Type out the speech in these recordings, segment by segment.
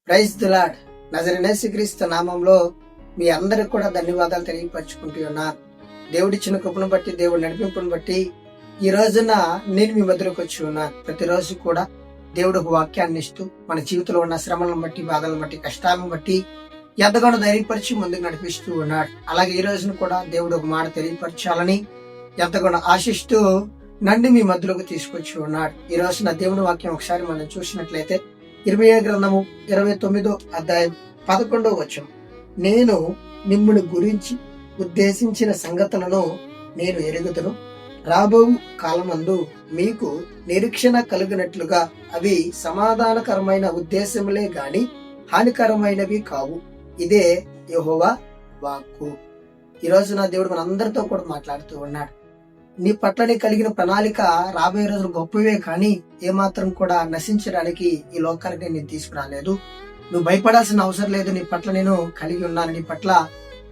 Praise the lord. నజరేయుడైన నామంలో మీ అందరికి కూడా ధన్యవాదాలు తెలియపరచుకుంటూ ఉన్నాను. దేవుడిచ్చిన కృపను బట్టి, దేవుడి నడిపింపును బట్టి ఈ రోజున నేను మీ మధ్యలోకి వచ్చి ఉన్నాను. ప్రతిరోజు కూడా దేవుడు ఒక వాక్యాన్ని ఇస్తూ మన జీవితంలో ఉన్న శ్రమలను బట్టి, బాధలను బట్టి, కష్టాలను బట్టి ఎంతగానో ధైర్యపరిచి ముందుకు నడిపిస్తూ ఉన్నాడు. అలాగే ఈ రోజున కూడా దేవుడు ఒక మాట తెలియపరచాలని ఎంతగానో ఆశిస్తూ నన్ను మీ మధ్యలోకి తీసుకొచ్చి ఉన్నాడు. ఈ రోజున దేవుని వాక్యం ఒకసారి మనం చూసినట్లయితే ఇర్మీయా గ్రంథము 29వ అధ్యాయం 11వ వచనం. నేను మిమ్ముని గురించి ఉద్దేశించిన సంగతులను నేను ఎరుగుదును, రాబో కాలమందు మీకు నిరీక్షణ కలిగినట్లుగా అవి సమాధానకరమైన ఉద్దేశములే గాని హానికరమైనవి కావు. ఇదే యెహోవా వాక్కు. ఈ రోజు నా దేవుడు మనందరితో కూడా మాట్లాడుతూ ఉన్నాడు. నీ పట్ల కలిగిన ప్రణాళిక రాబోయే రోజులు గొప్పవే, కానీ ఏమాత్రం కూడా నశించడానికి ఈ లోకానికి నేను తీసుకురాలేదు. నువ్వు భయపడాల్సిన అవసరం లేదు. నీ పట్ల నేను కలిగి ఉన్నాను. నీ పట్ల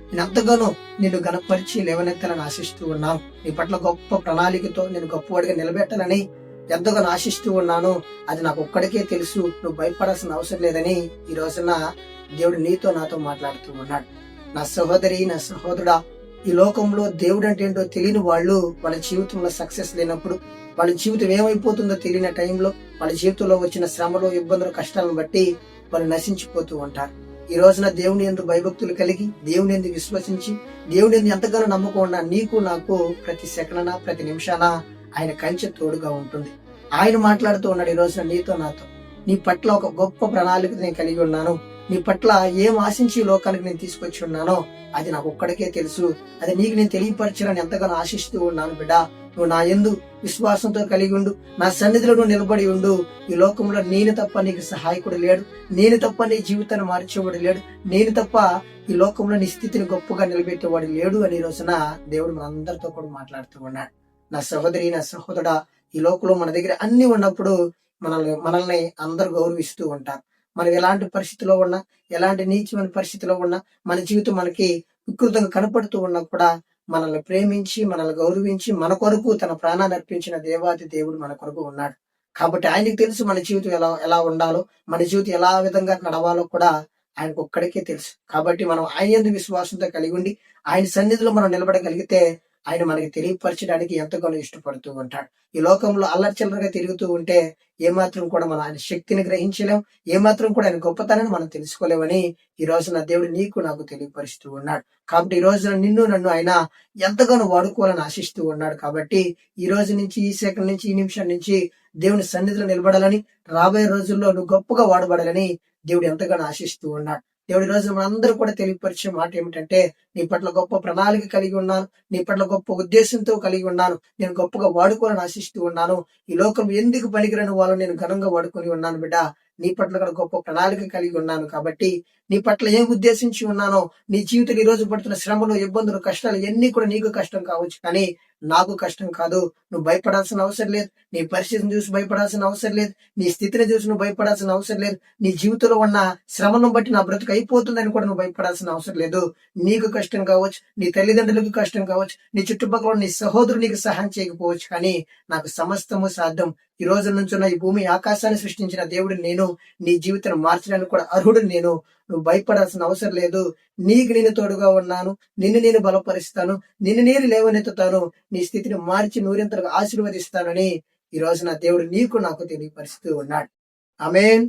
నేను ఎంతగానో నిన్ను గణపరిచి లేవనెత్తాలని ఆశిస్తూ ఉన్నాను. నీ పట్ల గొప్ప ప్రణాళికతో నేను గొప్పవాడిగా నిలబెట్టాలని ఎంతగానో ఆశిస్తూ ఉన్నాను. అది నాకు ఒక్కడికే తెలుసు. నువ్వు భయపడాల్సిన అవసరం లేదని ఈ రోజున దేవుడు నీతో నాతో మాట్లాడుతూ ఉన్నాడు. నా సహోదరి, నా సహోదరుడా, ఈ లోకంలో దేవుడు అంటే ఏంటో తెలియని వాళ్ళు వాళ్ళ జీవితంలో సక్సెస్ లేనప్పుడు, వాళ్ళ జీవితం ఏమైపోతుందో తెలియని టైంలో, వాళ్ళ జీవితంలో వచ్చిన శ్రమలు, ఇబ్బందులు, కష్టాలను బట్టి వాళ్ళు నశించిపోతూ ఉంటారు. ఈ రోజున దేవుని యందు భయభక్తులు కలిగి, దేవుని యందు విశ్వసించి, దేవుని యందు ఎంతగానో నమ్మకం ఉన్న నీకు నాకు ప్రతి సెకన, ప్రతి నిమిషాన ఆయన కంచె తోడుగా ఉంటుంది. ఆయన మాట్లాడుతూ ఉన్నాడు ఈ రోజున నీతో నాతో. నీ పట్ల ఒక గొప్ప ప్రణాళిక నేను కలిగి ఉన్నాను. నీ పట్ల ఏం ఆశించి ఈ లోకానికి నేను తీసుకొచ్చి ఉన్నానో అది నాకు ఒక్కడికే తెలుసు. అది నీకు నేను తెలియపరచాలని ఎంతగానో ఆశిస్తూ ఉన్నాను. బిడ్డ, నువ్వు నా యందు విశ్వాసంతో కలిగి ఉండు, నా సన్నిధిలో నువ్వు నిలబడి ఉండు. ఈ లోకంలో నేను తప్ప నీకు సహాయకుడు లేడు, నేను తప్ప నీ జీవితాన్ని మార్చేవాడు లేడు, నేను తప్ప ఈ లోకంలో నీ స్థితిని గొప్పగా నిలబెట్టేవాడు లేడు అని ఈ రోజున దేవుడు మనందరితో కూడా మాట్లాడుతూ ఉన్నాడు. నా సహోదరి, నా సహోదరుడా, ఈ లోకంలో మన దగ్గర అన్ని ఉన్నప్పుడు మనల్ని అందరూ గౌరవిస్తూ ఉంటారు. మనం ఎలాంటి పరిస్థితిలో ఉన్నా, ఎలాంటి నీచమైన పరిస్థితిలో ఉన్నా, మన జీవితం మనకి వికృతంగా కనపడుతూ ఉన్నా కూడా మనల్ని ప్రేమించి, మనల్ని గౌరవించి, మన కొరకు తన ప్రాణాన్ని అర్పించిన దేవాది దేవుడు మన కొరకు ఉన్నాడు. కాబట్టి ఆయనకు తెలుసు మన జీవితం ఎలా ఉండాలో, మన జీవితం ఎలా విధంగా నడవాలో కూడా ఆయనకు ఒక్కడికే తెలుసు. కాబట్టి మనం ఆయన యందు విశ్వాసంతో కలిగి ఉండి ఆయన సన్నిధిలో మనం నిలబడగలిగితే ఆయన మనకి తెలియపరచడానికి ఎంతగానో ఇష్టపడుతూ ఉంటాడు. ఈ లోకంలో అల్లర్చిల్లరగా తిరుగుతూ ఉంటే ఏమాత్రం కూడా మనం ఆయన శక్తిని గ్రహించలేం, ఏమాత్రం కూడా ఆయన గొప్పతనాన్ని మనం తెలుసుకోలేమని ఈ రోజున దేవుడు నీకు నాకు తెలియపరుస్తూ ఉన్నాడు. కాబట్టి ఈ రోజున నిన్ను నన్ను ఆయన ఎంతగానో వాడుకోవాలని ఆశిస్తూ ఉన్నాడు. కాబట్టి ఈ రోజు నుంచి, ఈ సెకండ్ నుంచి, ఈ నిమిషం నుంచి దేవుని సన్నిధిలో నిలబడాలని, రాబోయే రోజుల్లో నువ్వు గొప్పగా వాడబడాలని దేవుడు ఎంతగానో ఆశిస్తూ ఉన్నాడు. దేవుడి రోజు మనందరూ కూడా తెలియపరిచే మాట ఏమిటంటే, నీ పట్ల గొప్ప ప్రణాళిక కలిగి ఉన్నాను, నీ పట్ల గొప్ప ఉద్దేశంతో కలిగి ఉన్నాను, నేను గొప్పగా వాడుకోవాలని ఆశిస్తూ ఉన్నాను. ఈ లోకం ఎందుకు పనికిరాని వాళ్ళు నేను ఘనంగా వాడుకొని ఉన్నాను. బిడ్డ, నీ పట్ల కూడా గొప్ప ప్రణాళిక కలిగి ఉన్నాను. కాబట్టి నీ పట్ల ఏం ఉద్దేశించి ఉన్నానో, నీ జీవితం ఈ రోజు పడుతున్న శ్రమలు, ఇబ్బందులు, కష్టాలు ఎన్ని కూడా నీకు కష్టం కావచ్చు, కానీ నాకు కష్టం కాదు. నువ్వు భయపడాల్సిన అవసరం లేదు. నీ పరిస్థితిని చూసి భయపడాల్సిన అవసరం లేదు. నీ స్థితిని చూసి నువ్వు భయపడాల్సిన అవసరం లేదు. నీ జీవితంలో ఉన్న శ్రమను బట్టి నా బ్రతుకు అయిపోతుందని కూడా నువ్వు భయపడాల్సిన అవసరం లేదు. నీకు కష్టం కావచ్చు, నీ తల్లిదండ్రులకు కష్టం కావచ్చు, నీ చుట్టుపక్కల నీ సహోదరుడు నీకు సహాయం చేయకపోవచ్చు, కానీ నాకు సమస్తము సాధ్యం. ఈ రోజు నుంచి ఈ భూమి ఆకాశాన్ని సృష్టించిన దేవుడు నేను, నీ జీవితాన్ని మార్చడానికి కూడా అర్హుడు నేను. నువ్వు భయపడాల్సిన అవసరం లేదు. నీకు నేను తోడుగా ఉన్నాను, నిన్ను నేను బలపరుస్తాను, నిన్ను నేను లేవనెత్తుతాను, నీ స్థితిని మార్చి నూరింతలుగా ఆశీర్వదిస్తానని ఈ రోజున దేవుడు నీకు నాకు తెలియపరుస్తూ ఉన్నాడు. ఆమేన్.